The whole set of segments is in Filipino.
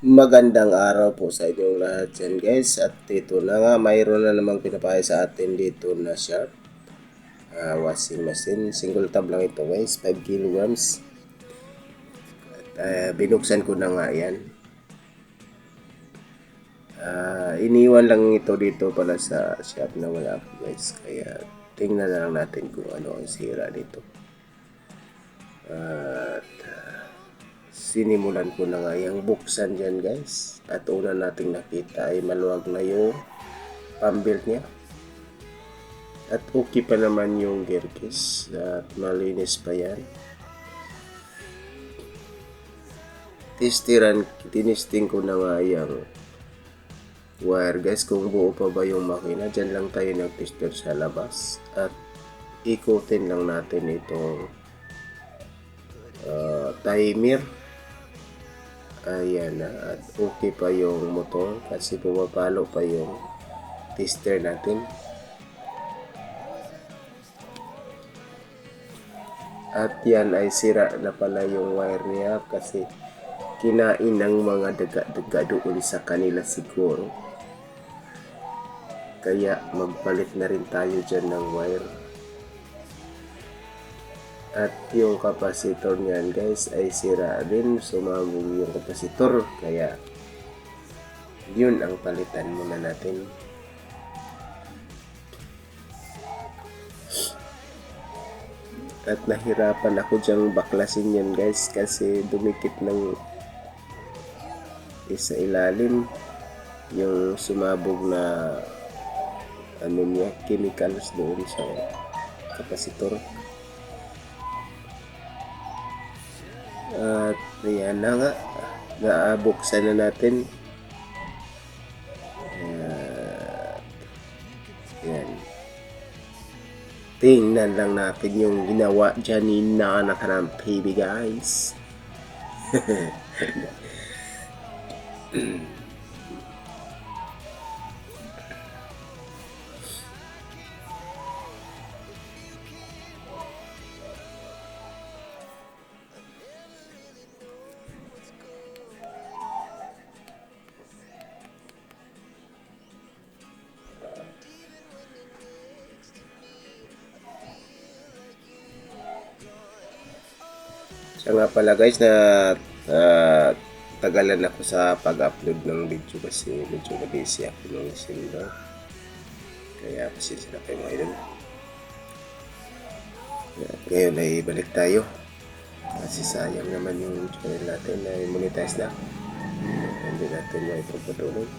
Magandang araw po sa inyong lahat dyan guys. At dito na nga, mayroon na namang pinapaya sa atin dito na Sharp washing machine. Single tab lang ito guys, 5 kilograms. Binuksan ko na nga yan. Iniwan lang ito dito pala sa shop na wala po guys. Kaya tingnan na lang natin kung ano ang sira dito. At sinimulan ko na nga yung buksan dyan guys. At una nating nakita ay maluwag na yung pump-belt niya. At okay pa naman yung gear case at malinis pa yan. Tinisting ko na nga yung wire guys kung buo pa ba yung makina. Dyan lang tayo nag-tester sa labas at ikutin lang natin itong timer. Ayan na, at okay pa yung motor kasi pumapalo pa yung tester natin. At yan ay sira na pala yung wire niya kasi kinain ng mga daga-daga doon sa kanila siguro. Kaya magpalit na rin tayo dyan ng wire. At yung kapasitor niyan guys ay sira din, sumabog yung kapasitor. Kaya yun ang palitan muna natin. At nahirapan ako dyang baklasin yan guys kasi dumikit ng sa ilalim yung sumabog na chemicals doon sa kapasitor. At ayan na nga, nabuksan na natin. Ayan. Tingnan lang natin yung ginawa dyan ni Nana ng baby guys. Siya nga pala guys na tagalan ako sa pag-upload ng video kasi medyo na-busy ako nung simba. Kaya pasensya na kayo mga idol. Ngayon ay balik tayo. Kasi sayang naman yung channel natin na monetize na. Hindi natin may pagpatuloy.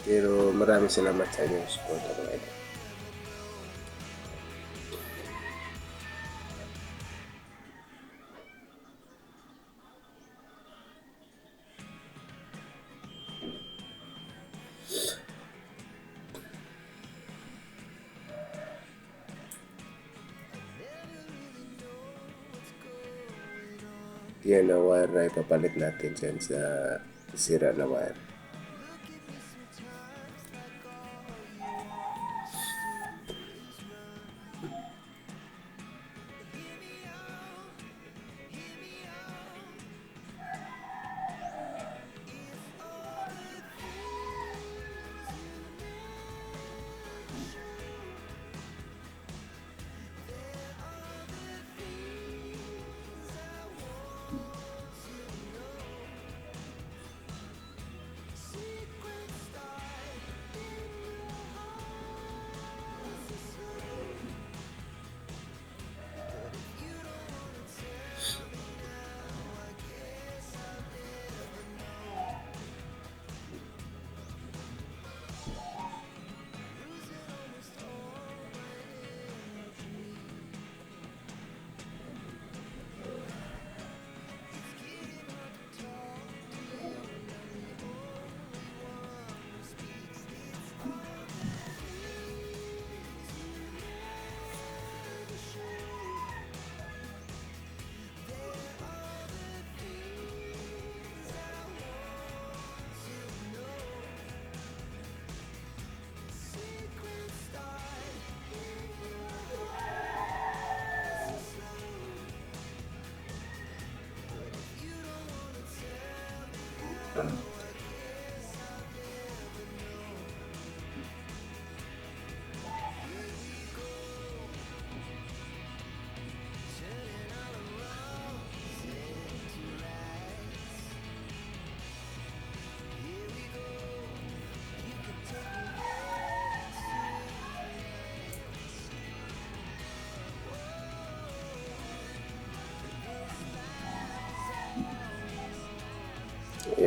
Pero maraming salamat sa inyong support mga idol. Yan na wire na ipapalit natin dyan sa sira na wire.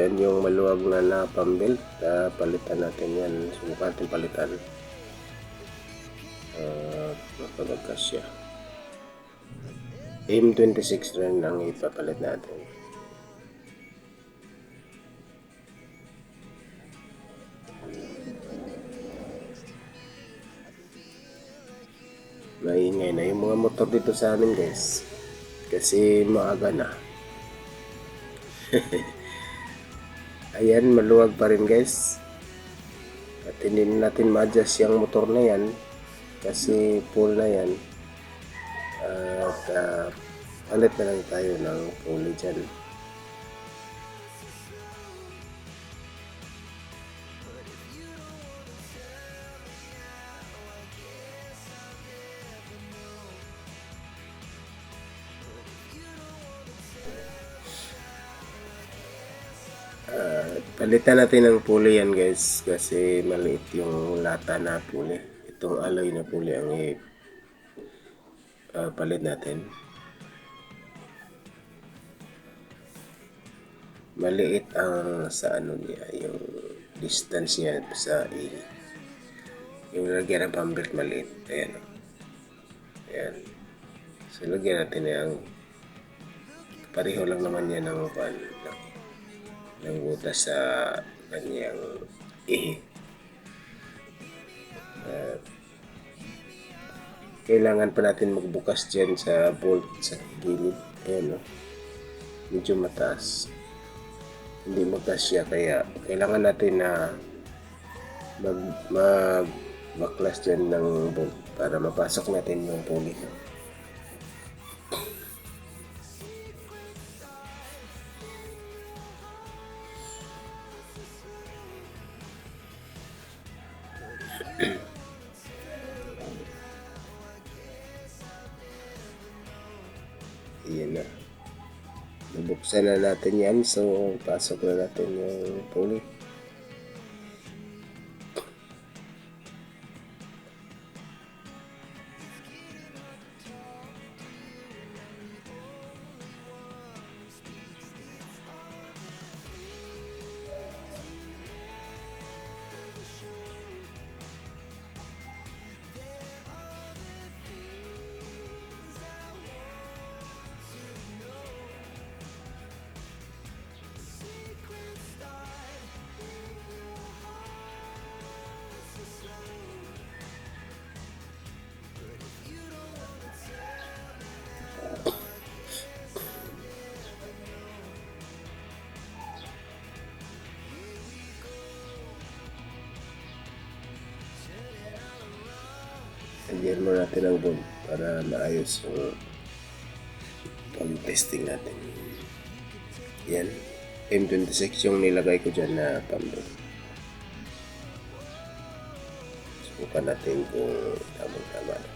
yan yung maluwag na pambelt. Palitan natin yan. Subukan natin palitan. Mapagagkas siya. M26 rin ang ipapalit natin. Maingay na yung mga motor dito sa amin guys. Kasi maaga na. Ayan, maluwag pa rin guys. At hindi natin ma-adjust yung motor na yan. Kasi full na yan. At palit na lang tayo ng pulley dyan. Palitan natin ng pulley yan guys kasi maliit yung lata na pulley. Itong alloy na pulley ang palit natin. Maliit ang sa ano niya, yung distance niya sa yung lagyan ng pambelt maliit. Ayan. Ayan. So lagyan natin yung pareho lang naman yan ng butas sa kanyang kailangan pa natin magbukas dyan sa bolt sa gilid. Ayan, no? Medyo mataas, hindi magkasya, kaya kailangan natin na magbaklas dyan ng bolt para mapasok natin yung pulley. Ayan na. Nabuksan na natin yan. So, pasok na natin yung pulley. Lagyan mo natin ang bolt para maayos yung pag-testing natin. Yan. M26 yung nilagay ko dyan na pambelt. Subukan natin kung tamang-tama na.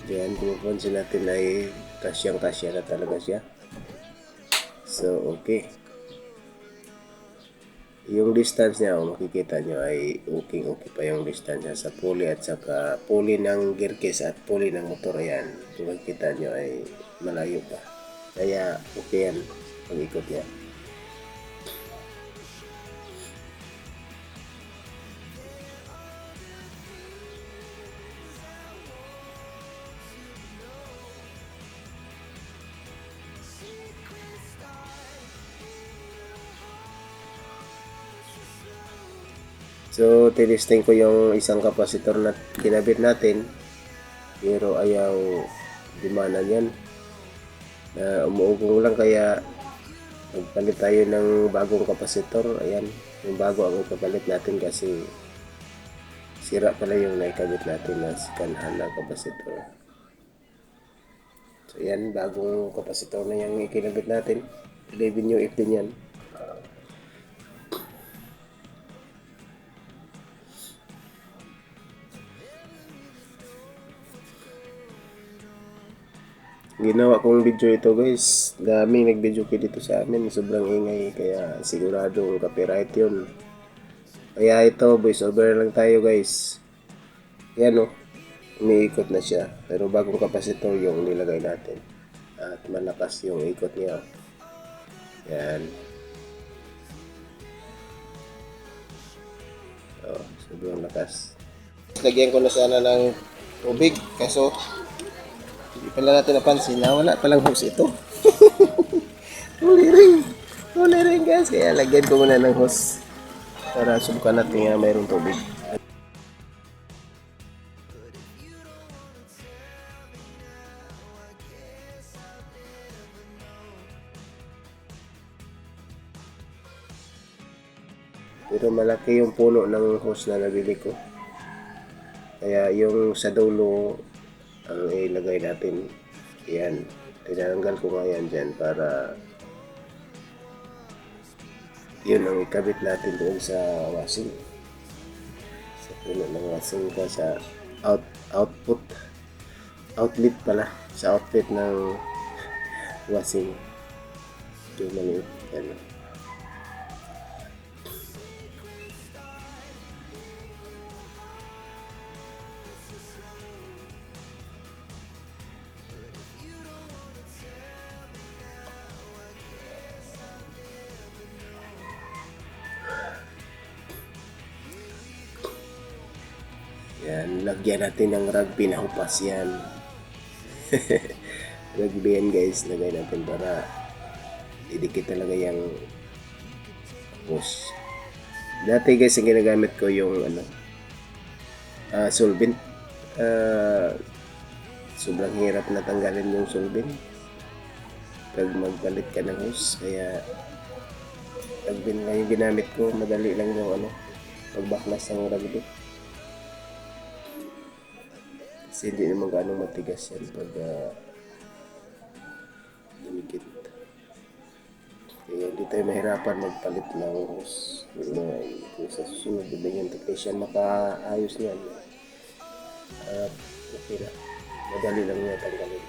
Diyan, kung mapansin natin ay kasyang-kasya na talaga siya. So, okay. Yung distance niya, makikita nyo ay okay pa yung distance niya sa pulley at saka pulley ng gear case at pulley ng motor. Ayan, kung makikita nyo ay malayo pa. Kaya okay yan ang ikot niya. So, tinisting ko yung isang kapasitor na kinabit natin, pero ayaw dumana yan. Umuugong lang, kaya magpalit tayo ng bagong kapasitor. Ayan, yung bago ang ipapalit natin kasi sira pala yung naikabit natin na sikanhan na kapasitor. So, ayan, bagong kapasitor na yung ikinabit natin. 11 UF din yan. Ginawa kong video ito guys, daming nag-video kayo dito sa amin, sobrang ingay, kaya siguradong copyright yun. Kaya ito, voice over lang tayo guys. Yan o, umiikot na siya. Pero bagong kapasitor yung nilagay natin. At malakas yung ikot niya. Yan. Sobrang lakas. Lagyan ko na sana ng tubig. Kaso, hindi pala natin napansin na wala palang hose ito. Huli rin guys. Kaya lagyan ko muna ng hose. Para subukan natin nga mayroong tubig. Pero malaki yung puno ng hose na nabili ko. Kaya yung sa dulo ang ilagay natin. Yan. Tinanggal ko nga yan dyan para yun ang ikabit natin doon sa washing. Sa puno ng washing ka sa outlet pala. Sa outlet ng washing. Yung maliit. Yan. Yan, lagyan natin ng rugby na hupas yan. Rugby yan guys, lagay natin para idikit talaga yung hose. Dati guys, ang ginagamit ko yung solvent. Sobrang hirap na tanggalin yung solvent pag magpalit ka ng hose. Kaya rugby na yung ginamit ko. Madali lang yung pagbaklas ng rugby. Kasi hindi naman ganong matigas yan pag dumikit. Kaya hindi tayo mahirapan magpalit ng hose. Kung sa susunod, bibigyan technician makaayos niyan. Okay na. Madali lang niya tanggalin.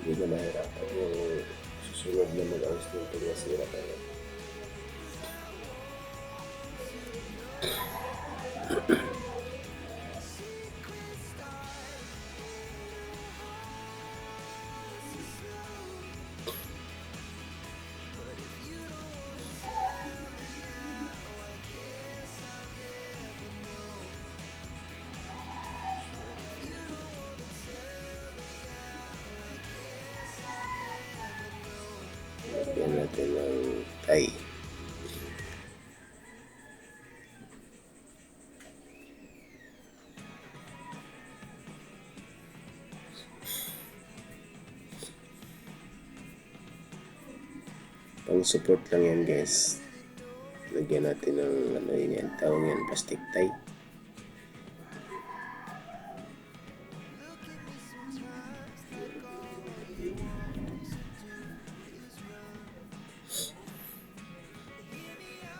Hindi na mahirapan yung susunod na mag-ayos nito na sira tayo. Lagyan natin ng tie. Pang support lang yan guys. Lagyan natin ng yan, tawag yan, plastic tie.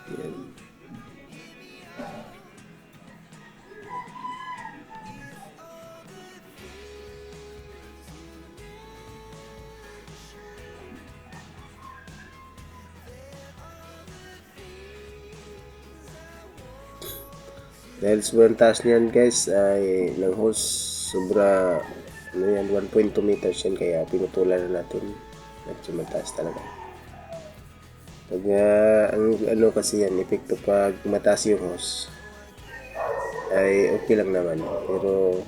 Yan. Dahil sobrang taas niyan guys, ay ng hose sobra 1.2 meters yan, kaya pinutulan na natin. Medyo mataas talaga. Pag kasi yan, epekto pag mataas yung hose ay okay lang naman, pero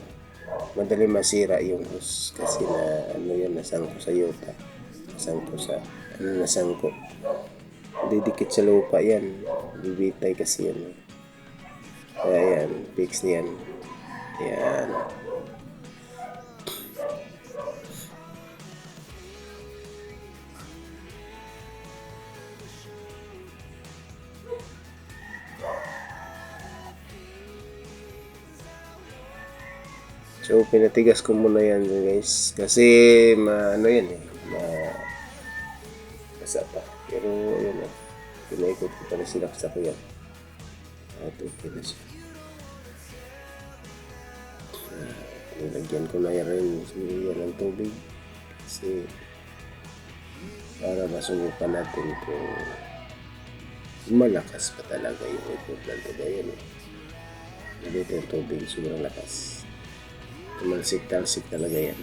madali masira yung hose kasi nasangko sa yuta, nasangko didikit sa lupa yan, bibitay kasi yan. Kaya yan, fix niyan. Yan. So, pinatigas ko muna yan guys. Kasi, basa pa. Pero, yun pinaikot ko pala sinaksa ko yan. At okay na siya. Nilagyan ko na yan ng tubig. Kasi, para masubukan natin kung malakas pa talaga yung equipment ko ba yan. Dito yung tubig, sobrang lakas. Tumalsik-talsik talaga yan.